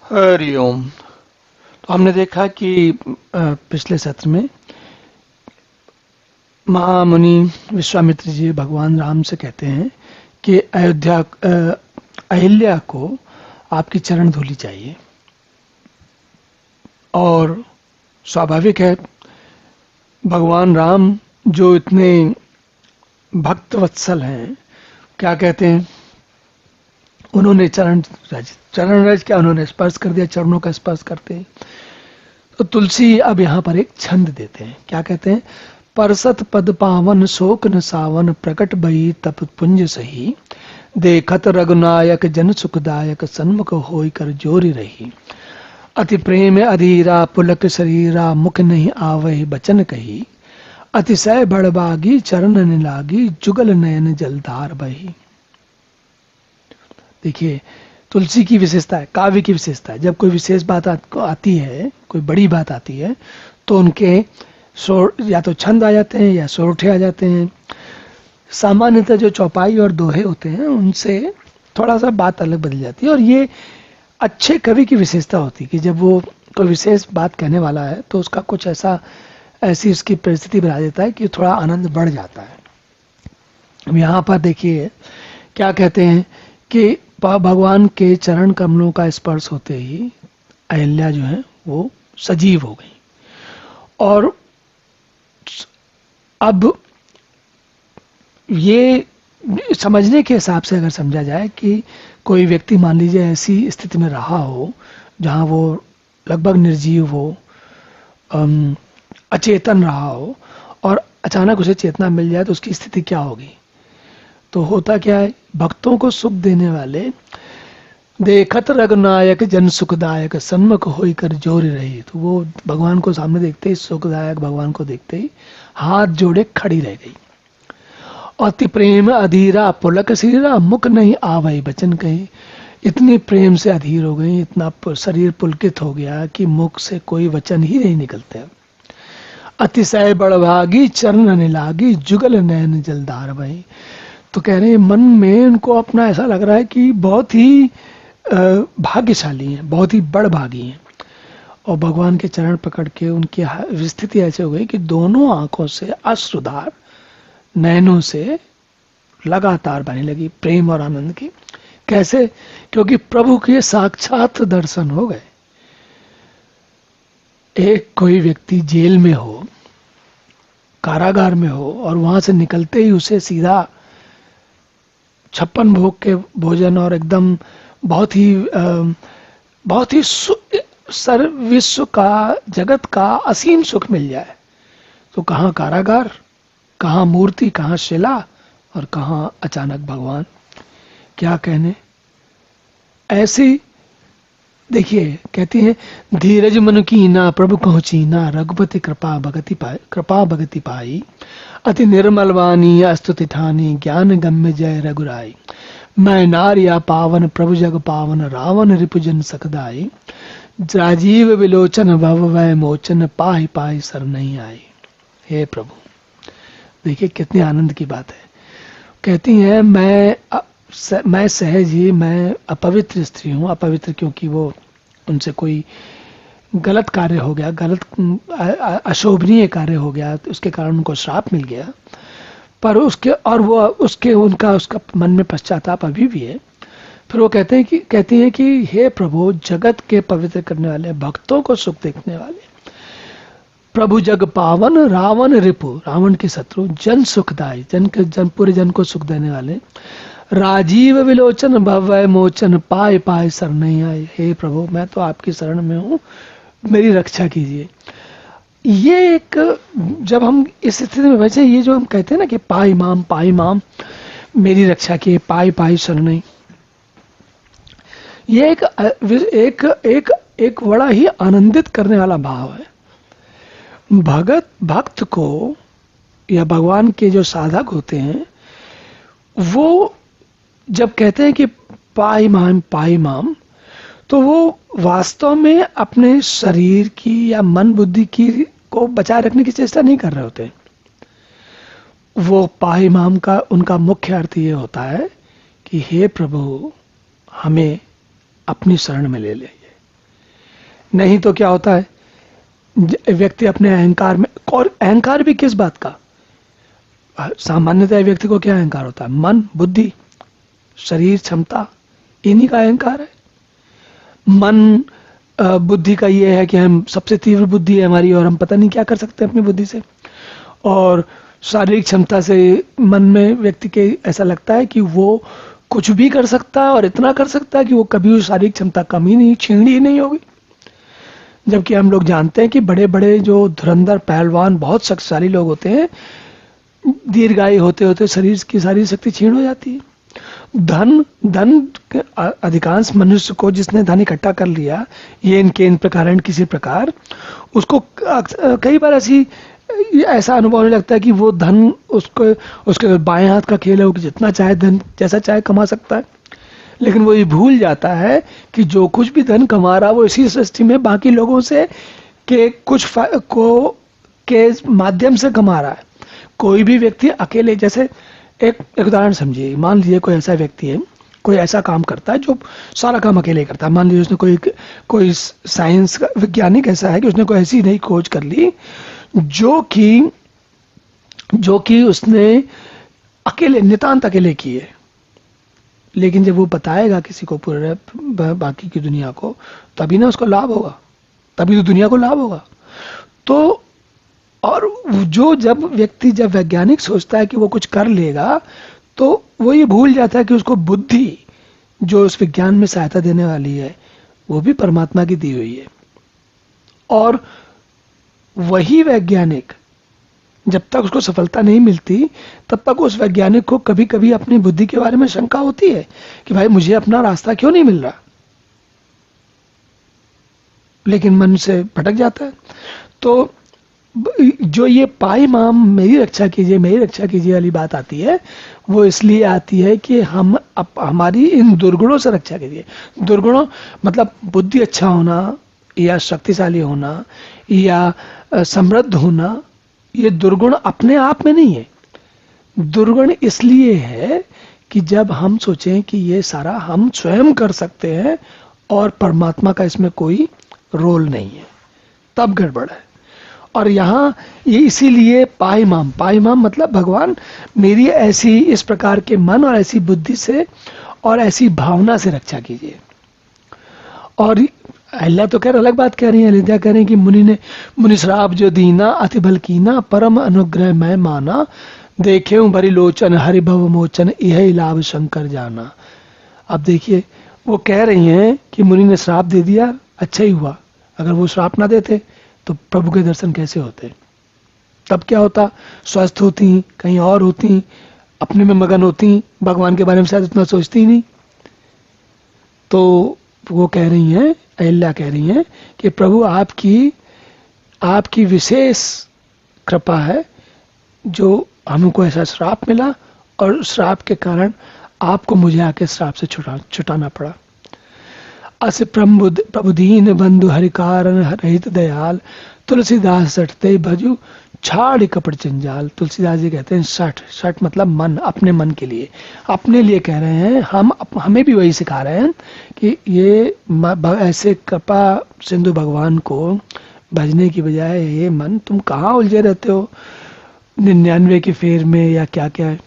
हरिओम। तो हमने देखा कि पिछले सत्र में महामुनि विश्वामित्र जी भगवान राम से कहते हैं कि अहिल्या को आपकी चरण धूली चाहिए। और स्वाभाविक है, भगवान राम जो इतने भक्त वत्सल हैं, क्या कहते हैं, उन्होंने चरण रज क्या, उन्होंने स्पर्श कर दिया, चरणों का स्पर्श करते हैं। तो तुलसी अब यहाँ पर एक छंद देते हैं, क्या कहते हैं, परसत पद पावन शोक न सावन प्रकट भई तप पुंज सही देखत रघुनायक जन सुखदायक सन्मुख होई कर जोरी रही अति प्रेम अधीरा पुलक शरीरा मुख नहीं आवहि बचन कही अतिशय बड़बागी चरण निलागी जुगल नयन जलधार बही। देखिए, तुलसी की विशेषता है, काव्य की विशेषता है। जब कोई विशेष बात आती है, कोई बड़ी बात आती है, तो उनके स्वर या तो छंद आ जाते हैं या सोरठे आ जाते हैं। सामान्यतः जो चौपाई और दोहे होते हैं, उनसे थोड़ा सा बात अलग बदल जाती है। और ये अच्छे कवि की विशेषता होती है कि जब वो कोई विशेष बात कहने वाला है तो उसका कुछ ऐसी उसकी परिस्थिति बना देता है कि थोड़ा आनंद बढ़ जाता है। अब यहाँ पर देखिए क्या कहते हैं कि भगवान के चरण कमलों का स्पर्श होते ही अहिल्या जो है वो सजीव हो गई। और अब ये समझने के हिसाब से अगर समझा जाए कि कोई व्यक्ति मान लीजिए ऐसी स्थिति में रहा हो जहाँ वो लगभग निर्जीव हो, अचेतन रहा हो, और अचानक उसे चेतना मिल जाए तो उसकी स्थिति क्या होगी। तो होता क्या है, भक्तों को सुख देने वाले देखत रघुनायक जन सुखदायक सन्मुख होई कर जोरी रही, तो वो भगवान को सामने देखते ही, सुखदायक भगवान को देखते ही हाथ जोड़े खड़ी रह गई। अति प्रेम अधीरा पुलक शरीरा मुख नहीं आवई बचन कही, इतनी प्रेम से अधीर हो गई, इतना शरीर पुलकित हो गया कि मुख से कोई वचन ही नहीं निकलते। अतिशय बड़भागी चरण निलागी जुगल नयन जलधार बही। तो कह रहे हैं मन में उनको अपना ऐसा लग रहा है कि बहुत ही भाग्यशाली हैं, बहुत ही बड़भागी हैं। और भगवान के चरण पकड़ के उनकी स्थिति ऐसे हो गई कि दोनों आंखों से अश्रुधार नयनों से लगातार बहने लगी, प्रेम और आनंद की। कैसे? क्योंकि प्रभु के साक्षात दर्शन हो गए। एक कोई व्यक्ति जेल में हो, कारागार में हो, और वहां से निकलते ही उसे सीधा 56 भोग के भोजन और एकदम बहुत ही विश्व का, जगत का असीम सुख मिल जाए, तो कहाँ कारागार, कहाँ मूर्ति, कहाँ शिला, और कहाँ अचानक भगवान। क्या कहने। ऐसी देखिए, कहती है धीरज मन कीना प्रभु कहु चीना रघुपति कृपा भगति पाई अति निर्मल वाणी स्तुति ठानी ज्ञान गम्य जय रघुराई मैं नारिया पावन प्रभु जग पावन रावण रिपुजन सकदाई राजीव विलोचन भव वै मोचन पाहि पाहि सर नहीं आई। हे प्रभु, देखिए कितनी आनंद की बात है। कहती हैं मैं सहज ही, मैं अपवित्र स्त्री हूँ। अपवित्र क्योंकि वो उनसे कोई गलत कार्य हो गया, गलत अशोभनीय कार्य हो गया, तो उसके कारण उनको श्राप मिल गया। पर उसका मन में पश्चाताप अभी भी है। फिर वो कहती हैं कि हे प्रभु, जगत के पवित्र करने वाले, भक्तों को सुख देखने वाले, प्रभु जग पावन रावण रिपु, रावण के शत्रु, जन सुखदाई, पूरे जन को सुख देने वाले, राजीव विलोचन भवय मोचन पाए पाए सर नहीं आए। हे प्रभु, मैं तो आपकी शरण में हूँ, मेरी रक्षा कीजिए। ये एक, जब हम इस स्थिति में बैठे, ये जो हम कहते हैं ना कि पाई माम मेरी रक्षा किए, पाई पाई शरण नहीं, ये एक बड़ा ही आनंदित करने वाला भाव है। भक्त को, या भगवान के जो साधक होते हैं, वो जब कहते हैं कि पाई माम, तो वो वास्तव में अपने शरीर की या मन बुद्धि की को बचाए रखने की चेष्टा नहीं कर रहे होते। वो पाई माम का उनका मुख्य अर्थ ये होता है कि हे प्रभु, हमें अपनी शरण में ले ले। नहीं तो क्या होता है, व्यक्ति अपने अहंकार में, और अहंकार भी किस बात का, सामान्यतः व्यक्ति को क्या अहंकार होता है, मन, बुद्धि, शरीर, क्षमता, इन्हीं का अहंकार है। मन बुद्धि का ये है कि हम सबसे तीव्र बुद्धि है हमारी और हम पता नहीं क्या कर सकते हैं अपनी बुद्धि से। और शारीरिक क्षमता से मन में व्यक्ति के ऐसा लगता है कि वो कुछ भी कर सकता है और इतना कर सकता है कि वो कभी उस शारीरिक क्षमता कम ही नहीं, छीनी ही नहीं होगी। जबकि हम लोग जानते हैं कि बड़े बड़े जो धुरंधर पहलवान बहुत शक्तिशाली लोग होते हैं, दीर्घायु होते होते शरीर की सारी शक्ति क्षीण हो जाती है। धन अधिकांश मनुष्य को, जिसने धन इकट्ठा कर लिया ये इनके इन प्रकार किसी प्रकार, उसको कई बार ऐसा अनुभव होने लगता है कि वो धन उसके बाएं हाथ का खेल है, वो जितना चाहे धन जैसा चाहे कमा सकता है। लेकिन वो ये भूल जाता है कि जो कुछ भी धन कमा रहा वो इसी सृष्टि में बाकी लोगों से के के माध्यम से कमा रहा है। कोई भी व्यक्ति अकेले, जैसे एक उदाहरण समझिए, मान लीजिए कोई ऐसा व्यक्ति है, कोई ऐसा काम करता है जो सारा काम अकेले करता है। मान लीजिए उसने कोई साइंस का वैज्ञानिक ऐसा है कि उसने कोई ऐसी नई खोज कर ली जो कि उसने अकेले, नितांत अकेले की है। लेकिन जब वो बताएगा किसी को, पूरे बाकी की दुनिया को, तभी ना उसको लाभ होगा, तभी तो दुनिया को लाभ होगा। तो और जब वैज्ञानिक सोचता है कि वो कुछ कर लेगा, तो वो ये भूल जाता है कि उसको बुद्धि जो उस विज्ञान में सहायता देने वाली है वो भी परमात्मा की दी हुई है। और वही वैज्ञानिक जब तक उसको सफलता नहीं मिलती तब तक उस वैज्ञानिक को कभी कभी अपनी बुद्धि के बारे में शंका होती है कि भाई मुझे अपना रास्ता क्यों नहीं मिल रहा, लेकिन मन से भटक जाता है। तो जो ये पाई माम मेरी रक्षा कीजिए वाली बात आती है, वो इसलिए आती है कि हमारी इन दुर्गुणों से रक्षा कीजिए। दुर्गुणों मतलब बुद्धि अच्छा होना या शक्तिशाली होना या समृद्ध होना, ये दुर्गुण अपने आप में नहीं है। दुर्गुण इसलिए है कि जब हम सोचें कि ये सारा हम स्वयं कर सकते हैं और परमात्मा का इसमें कोई रोल नहीं है, तब गड़बड़ है। और यहाँ ये इसीलिए पाई माम मतलब भगवान मेरी ऐसी इस प्रकार के मन और ऐसी बुद्धि से और ऐसी भावना से रक्षा कीजिए। और अल्लाह तो खैर अलग बात कह रही है, अलिद्या कह रही है कि मुनि श्राप जो दीना अति बल कीना, परम अनुग्रह मैं माना, देखे भरी लोचन हरि भव मोचन, यह लाभ शंकर जाना। अब देखिए वो कह रही हैं कि मुनि ने श्राप दे दिया, अच्छा ही हुआ। अगर वो श्राप ना देते तो प्रभु के दर्शन कैसे होते? तब क्या होता? स्वस्थ होती, कहीं और होती, अपने में मगन होती, भगवान के बारे में शायद उतना सोचती ही नहीं। तो वो कह रही हैं, अहिल्या कह रही हैं कि प्रभु आपकी विशेष कृपा है जो हमको ऐसा श्राप मिला, और श्राप के कारण आपको मुझे आके श्राप से छुटाना पड़ा। अस प्रबुदीन बंधु हरिकारण रहित दयाल, तुलसीदास सटते भजू छाड़ कपट जंजाल। तुलसीदास जी कहते हैं सट मतलब मन, अपने मन के लिए, अपने लिए कह रहे हैं। हमें भी वही सिखा रहे हैं कि ये ऐसे कृपा सिंधु भगवान को भजने की बजाय ये मन तुम कहाँ उलझे रहते हो 99 की फेर में या क्या क्या है।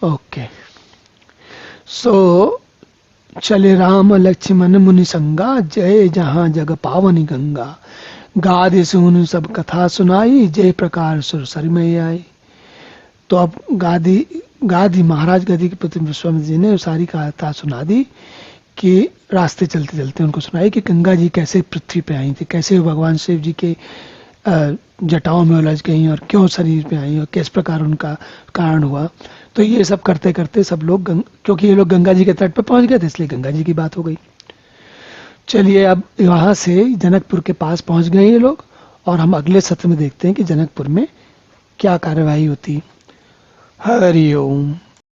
ओके, सो चले राम लक्ष्मण मुनि संगा, जय जहां जग पावनी गंगा, गादि सुन सब कथा सुनाई, जय प्रकार सुर सर में आई। तो अब गादी महाराज गादी के पति विश्वामित्र जी ने सारी कथा सुना दी कि रास्ते चलते चलते उनको सुनाई कि गंगा जी कैसे पृथ्वी पे आई थी, कैसे भगवान शिव जी के जटाओं में उलझ गई और क्यों शरीर पे आई और किस प्रकार उनका कारण हुआ। तो ये सब करते करते सब लोग क्योंकि ये लोग गंगा जी के तट पे पहुंच गए थे, इसलिए गंगा जी की बात हो गई। चलिए अब वहां से जनकपुर के पास पहुंच गए ये लोग, और हम अगले सत्र में देखते हैं कि जनकपुर में क्या कार्यवाही होती। हरि ओम।